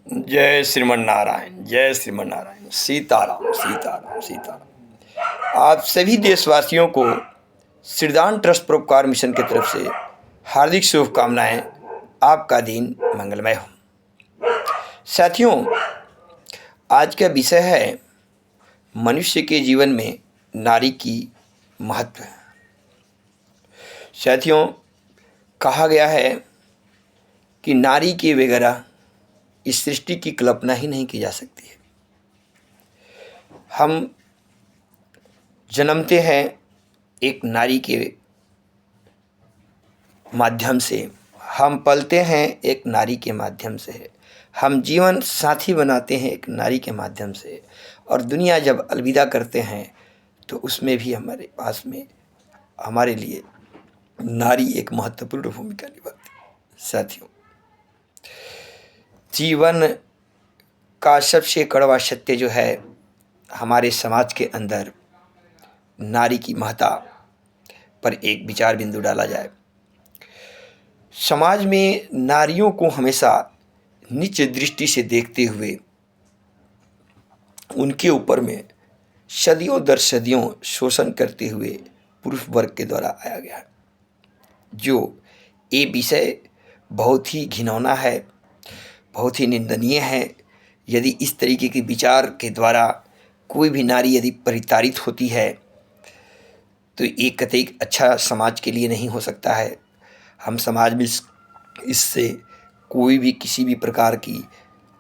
जय श्रीमन नारायण, जय श्रीमन नारायण। सीताराम, सीताराम, सीताराम। आप सभी देशवासियों को श्रीदान ट्रस्ट परोपकार मिशन की तरफ से हार्दिक शुभकामनाएं। आपका दिन मंगलमय हो। साथियों, आज का विषय है मनुष्य के जीवन में नारी की महत्व। साथियों, कहा गया है कि नारी के वगैरह इस सृष्टि की कल्पना ही नहीं की जा सकती है। हम जन्मते हैं एक नारी के माध्यम से, हम पलते हैं एक नारी के माध्यम से, हम जीवन साथी बनाते हैं एक नारी के माध्यम से, और दुनिया जब अलविदा करते हैं तो उसमें भी हमारे पास में हमारे लिए नारी एक महत्वपूर्ण भूमिका निभाती है। साथियों, जीवन का सबसे कड़वा सत्य जो है, हमारे समाज के अंदर नारी की महत्ता पर एक विचार बिंदु डाला जाए। समाज में नारियों को हमेशा नीच दृष्टि से देखते हुए उनके ऊपर में सदियों दर सदियों शोषण करते हुए पुरुष वर्ग के द्वारा आया गया है। जो ये विषय बहुत ही घिनौना है, बहुत ही निंदनीय है। यदि इस तरीके के विचार के द्वारा कोई भी नारी यदि परिताड़ित होती है तो ये कतई अच्छा समाज के लिए नहीं हो सकता है। हम समाज में इससे कोई भी किसी भी प्रकार की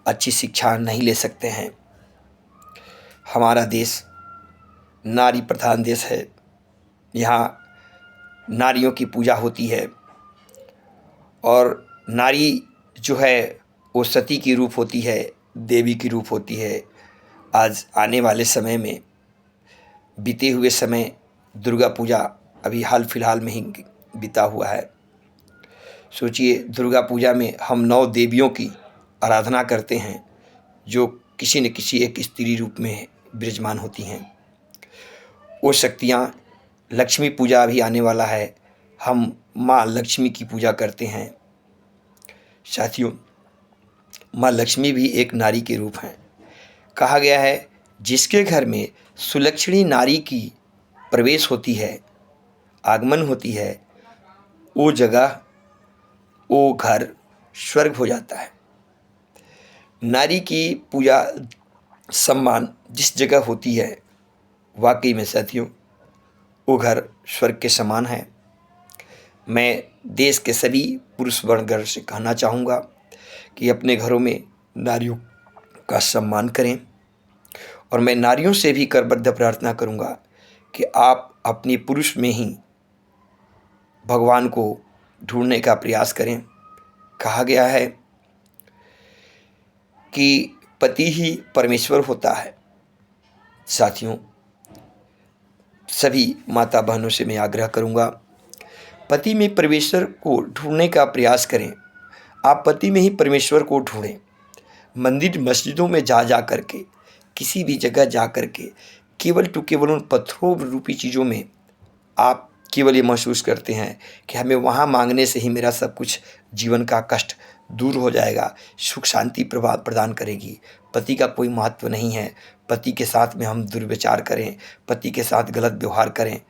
अच्छी शिक्षा नहीं ले सकते हैं। हमारा देश नारी प्रधान देश है। यहाँ नारियों की पूजा होती है और नारी जो है वो सती की रूप होती है, देवी की रूप होती है। आज आने वाले समय में, बीते हुए समय, दुर्गा पूजा अभी हाल फिलहाल में ही बीता हुआ है। सोचिए, दुर्गा पूजा में हम 9 देवियों की आराधना करते हैं जो किसी न किसी एक स्त्री रूप में विराजमान होती हैं। वो शक्तियाँ, लक्ष्मी पूजा अभी आने वाला है, हम माँ लक्ष्मी की पूजा करते हैं। साथियों, माँ लक्ष्मी भी एक नारी के रूप हैं। कहा गया है, जिसके घर में सुलक्षणी नारी की प्रवेश होती है, आगमन होती है, वो जगह, वो घर स्वर्ग हो जाता है। नारी की पूजा, सम्मान जिस जगह होती है, वाकई में साथियों वो घर स्वर्ग के समान है। मैं देश के सभी पुरुष वर्गगण से कहना चाहूँगा कि अपने घरों में नारियों का सम्मान करें, और मैं नारियों से भी करबद्ध प्रार्थना करूँगा कि आप अपने पुरुष में ही भगवान को ढूंढने का प्रयास करें। कहा गया है कि पति ही परमेश्वर होता है। साथियों, सभी माता बहनों से मैं आग्रह करूँगा, पति में परमेश्वर को ढूंढने का प्रयास करें। आप पति में ही परमेश्वर को ढूंढें। मंदिर मस्जिदों में जा कर के, किसी भी जगह जा कर के, केवल उन पत्थरों रूपी चीज़ों में आप केवल ये महसूस करते हैं कि हमें वहाँ मांगने से ही मेरा सब कुछ जीवन का कष्ट दूर हो जाएगा, सुख शांति प्रदान करेगी। पति का कोई महत्व नहीं है। पति के साथ में हम दुर्व्यचार करें, पति के साथ गलत व्यवहार करें।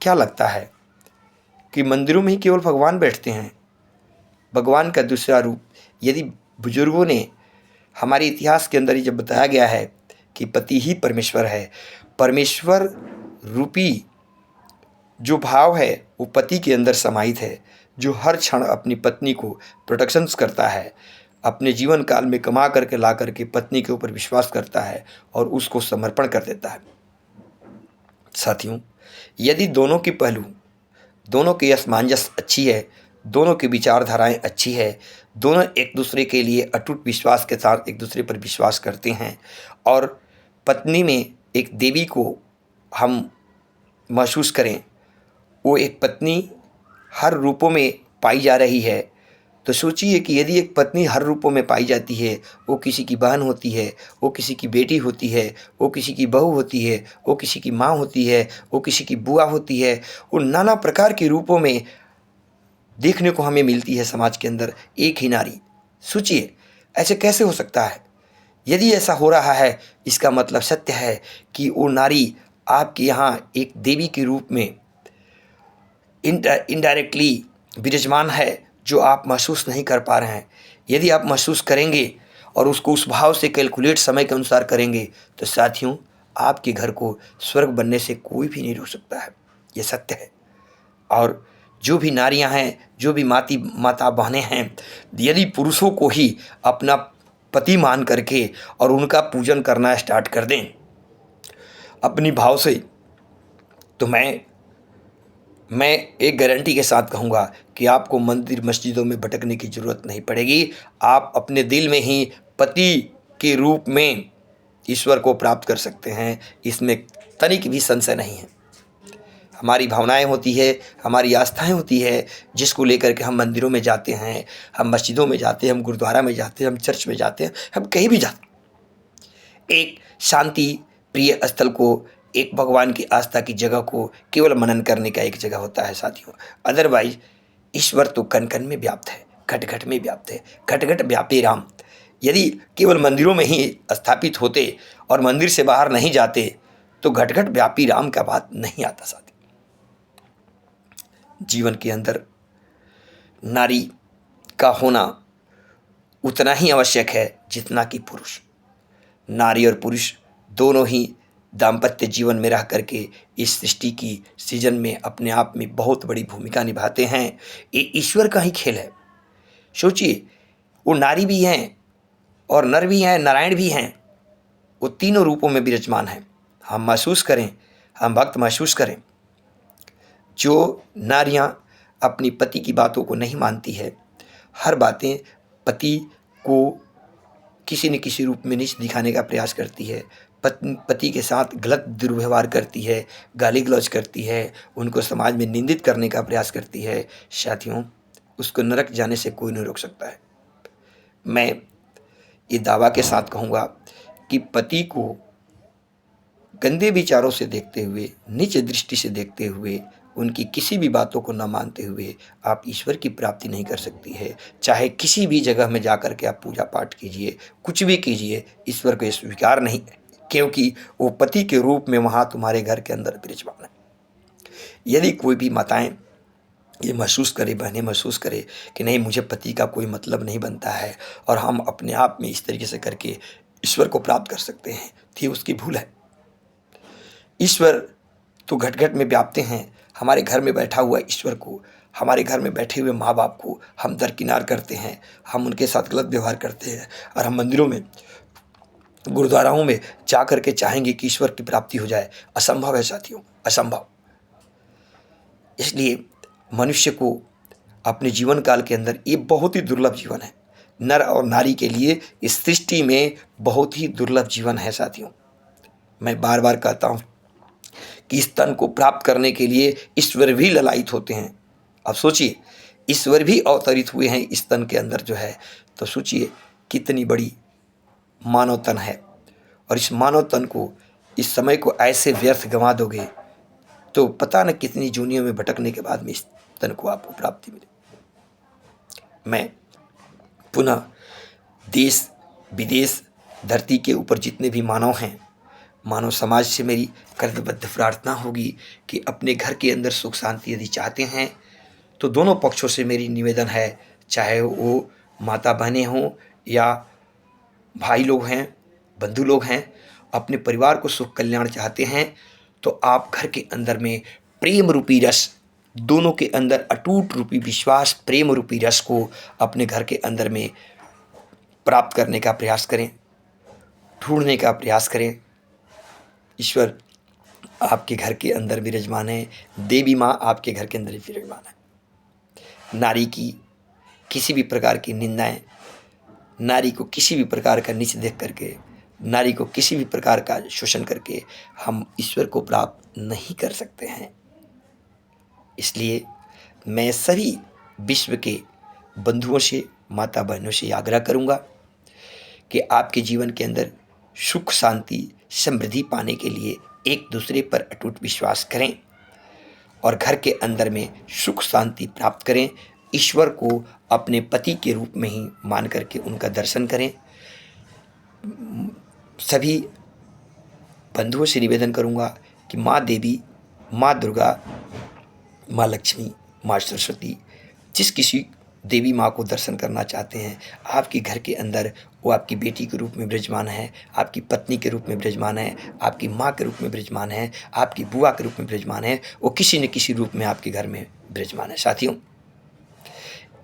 क्या लगता है कि मंदिरों में ही केवल भगवान बैठते हैं? भगवान का दूसरा रूप, यदि बुजुर्गों ने, हमारे इतिहास के अंदर ही जब बताया गया है कि पति ही परमेश्वर है, परमेश्वर रूपी जो भाव है वो पति के अंदर समाहित है, जो हर क्षण अपनी पत्नी को प्रोटेक्शंस करता है, अपने जीवन काल में कमा करके ला करके पत्नी के ऊपर विश्वास करता है और उसको समर्पण कर देता है। साथियों, यदि दोनों की पहलू, दोनों की असमंजस अच्छी है, दोनों की विचारधाराएं अच्छी है, दोनों एक दूसरे के लिए अटूट विश्वास के साथ एक दूसरे पर विश्वास करते हैं, और पत्नी में एक देवी को हम महसूस करें, वो एक पत्नी हर रूपों में पाई जा रही है, तो सोचिए कि यदि एक पत्नी हर रूपों में पाई जाती है, वो किसी की बहन होती है, वो किसी की बेटी होती है, वो किसी की बहू होती है, वो किसी की माँ होती है, वो किसी की बुआ होती है, वो नाना प्रकार के रूपों में देखने को हमें मिलती है समाज के अंदर एक ही नारी। सोचिए, ऐसे कैसे हो सकता है? यदि ऐसा हो रहा है, इसका मतलब सत्य है कि वो नारी आपके यहाँ एक देवी के रूप में इनडायरेक्टली विराजमान है, जो आप महसूस नहीं कर पा रहे हैं। यदि आप महसूस करेंगे और उसको उस भाव से कैलकुलेट समय के अनुसार करेंगे, तो साथियों, आपके घर को स्वर्ग बनने से कोई भी नहीं रोक सकता है। ये सत्य है। और जो भी नारियां हैं, जो भी माता बहनें हैं, यदि पुरुषों को ही अपना पति मान करके और उनका पूजन करना स्टार्ट कर दें अपनी भाव से, तो मैं एक गारंटी के साथ कहूँगा कि आपको मंदिर मस्जिदों में भटकने की ज़रूरत नहीं पड़ेगी। आप अपने दिल में ही पति के रूप में ईश्वर को प्राप्त कर सकते हैं। इसमें तनिक भी संशय नहीं है। हमारी भावनाएं होती है, हमारी आस्थाएं होती है, जिसको लेकर के हम मंदिरों में जाते हैं, हम मस्जिदों में जाते हैं, हम गुरुद्वारा में जाते हैं, हम चर्च में जाते हैं, हम कहीं भी जाते हैं। एक शांति प्रिय स्थल को, एक भगवान की आस्था की जगह को केवल मनन करने का एक जगह होता है साथियों। अदरवाइज ईश्वर तो कण कण में व्याप्त है, घट घट में व्याप्त है, घट घट व्यापी राम। यदि केवल मंदिरों में ही स्थापित होते और मंदिर से बाहर नहीं जाते, तो घट घट व्यापी राम का बात नहीं आता साथियों। जीवन के अंदर नारी का होना उतना ही आवश्यक है जितना कि पुरुष। नारी और पुरुष दोनों ही दाम्पत्य जीवन में रह करके इस सृष्टि की सृजन में अपने आप में बहुत बड़ी भूमिका निभाते हैं। ये ईश्वर का ही खेल है। सोचिए, वो नारी भी हैं और नर भी हैं, नारायण भी हैं। वो तीनों रूपों में विराजमान हैं। हम महसूस करें, हम भक्त महसूस करें। जो नारियां अपनी पति की बातों को नहीं मानती है, हर बातें पति को किसी न किसी रूप में नीच दिखाने का प्रयास करती है, पति के साथ गलत दुर्व्यवहार करती है, गाली गलौज करती है, उनको समाज में निंदित करने का प्रयास करती है, साथियों, उसको नरक जाने से कोई नहीं रोक सकता है। मैं ये दावा के साथ कहूँगा कि पति को गंदे विचारों से देखते हुए, नीच दृष्टि से देखते हुए, उनकी किसी भी बातों को न मानते हुए आप ईश्वर की प्राप्ति नहीं कर सकती है। चाहे किसी भी जगह में जाकर के आप पूजा पाठ कीजिए, कुछ भी कीजिए, ईश्वर को स्वीकार नहीं, क्योंकि वो पति के रूप में वहाँ तुम्हारे घर के अंदर विराजमान है। यदि कोई भी माताएं ये महसूस करे, बहनें महसूस करे कि नहीं, मुझे पति का कोई मतलब नहीं बनता है और हम अपने आप में इस तरीके से करके ईश्वर को प्राप्त कर सकते हैं, तो ये उसकी भूल है। ईश्वर तो घट घट में व्याप्ते हैं। हमारे घर में बैठा हुआ ईश्वर को, हमारे घर में बैठे हुए माँ बाप को हम दरकिनार करते हैं, हम उनके साथ गलत व्यवहार करते हैं, और हम मंदिरों में, गुरुद्वाराओं में जा कर के चाहेंगे कि ईश्वर की प्राप्ति हो जाए। असंभव है साथियों, असंभव। इसलिए मनुष्य को अपने जीवन काल के अंदर ये बहुत ही दुर्लभ जीवन है। नर और नारी के लिए इस सृष्टि में बहुत ही दुर्लभ जीवन है साथियों। मैं बार बार कहता हूँ कि इस तन को प्राप्त करने के लिए ईश्वर भी ललायित होते हैं। अब सोचिए, ईश्वर भी अवतरित हुए हैं इस तन के अंदर जो है, तो सोचिए कितनी बड़ी मानव तन है। और इस मानव तन को, इस समय को ऐसे व्यर्थ गंवा दोगे तो पता न कितनी जूनियों में भटकने के बाद में इस तन को आपको प्राप्ति मिले। मैं पुनः देश विदेश धरती के ऊपर जितने भी मानव हैं, मानव समाज से मेरी कर्तव्यबद्ध प्रार्थना होगी कि अपने घर के अंदर सुख शांति यदि चाहते हैं, तो दोनों पक्षों से मेरी निवेदन है, चाहे वो माता बहनें हों या भाई लोग हैं, बंधु लोग हैं, अपने परिवार को सुख कल्याण चाहते हैं, तो आप घर के अंदर में प्रेम रूपी रस, दोनों के अंदर अटूट रूपी विश्वास, प्रेम रूपी रस को अपने घर के अंदर में प्राप्त करने का प्रयास करें, ढूंढने का प्रयास करें। ईश्वर आपके घर के अंदर विराजमान है, देवी माँ आपके घर के अंदर विराजमान है। नारी की किसी भी प्रकार की निंदाएं, नारी को किसी भी प्रकार का नीच देख करके, नारी को किसी भी प्रकार का शोषण करके हम ईश्वर को प्राप्त नहीं कर सकते हैं। इसलिए मैं सभी विश्व के बंधुओं से, माता बहनों से आग्रह करूंगा कि आपके जीवन के अंदर सुख शांति समृद्धि पाने के लिए एक दूसरे पर अटूट विश्वास करें और घर के अंदर में सुख शांति प्राप्त करें। ईश्वर को अपने पति के रूप में ही मान करके उनका दर्शन करें। सभी बंधुओं से निवेदन करूंगा कि माँ देवी, माँ दुर्गा, माँ लक्ष्मी, माँ सरस्वती, जिस किसी देवी माँ को दर्शन करना चाहते हैं, आपके घर के अंदर वो आपकी बेटी के रूप में विराजमान है, आपकी पत्नी के रूप में विराजमान है, आपकी माँ के रूप में विराजमान है, आपकी बुआ के रूप में विराजमान है, वो किसी न किसी रूप में आपके घर में विराजमान है साथियों।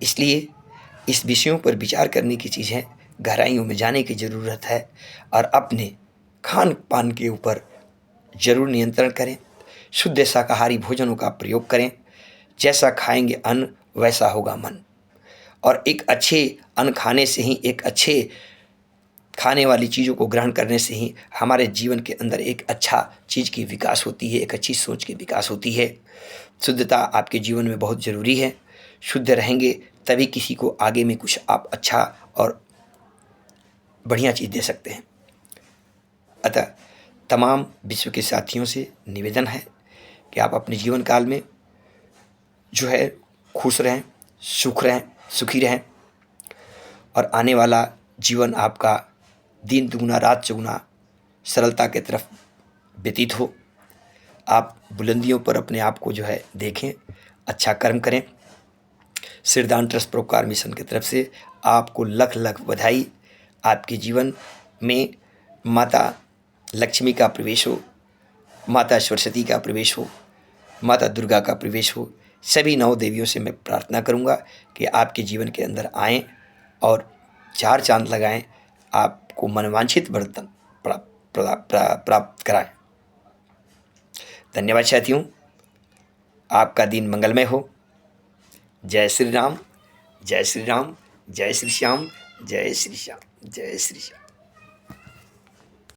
इसलिए इस विषयों पर विचार करने की चीज़ है, गहराइयों में जाने की ज़रूरत है और अपने खान पान के ऊपर जरूर नियंत्रण करें। शुद्ध शाकाहारी भोजनों का प्रयोग करें। जैसा खाएंगे अन्न वैसा होगा मन, और एक अच्छे अन्न खाने से ही, एक अच्छे खाने वाली चीज़ों को ग्रहण करने से ही हमारे जीवन के अंदर एक अच्छा चीज़ की विकास होती है, एक अच्छी सोच की विकास होती है। शुद्धता आपके जीवन में बहुत ज़रूरी है। शुद्ध रहेंगे तभी किसी को आगे में कुछ आप अच्छा और बढ़िया चीज़ दे सकते हैं। अतः तमाम विश्व के साथियों से निवेदन है कि आप अपने जीवन काल में जो है खुश रहें, सुखी रहें, और आने वाला जीवन आपका दिन दुगुना रात चौगुना सरलता की तरफ व्यतीत हो। आप बुलंदियों पर अपने आप को जो है देखें, अच्छा कर्म करें। सिरदान ट्रस्ट परोपकार मिशन की तरफ से आपको लख लख बधाई। आपके जीवन में माता लक्ष्मी का प्रवेश हो, माता सरस्वती का प्रवेश हो, माता दुर्गा का प्रवेश हो। सभी नौ देवियों से मैं प्रार्थना करूंगा कि आपके जीवन के अंदर आएं और चार चांद लगाएं, आपको मनवांछित वरदान प्राप्त कराएं। धन्यवाद साथियों, आपका दिन मंगलमय हो। जय श्री राम, जय श्री राम, जय श्री श्याम, जय श्री श्याम, जय श्री श्याम।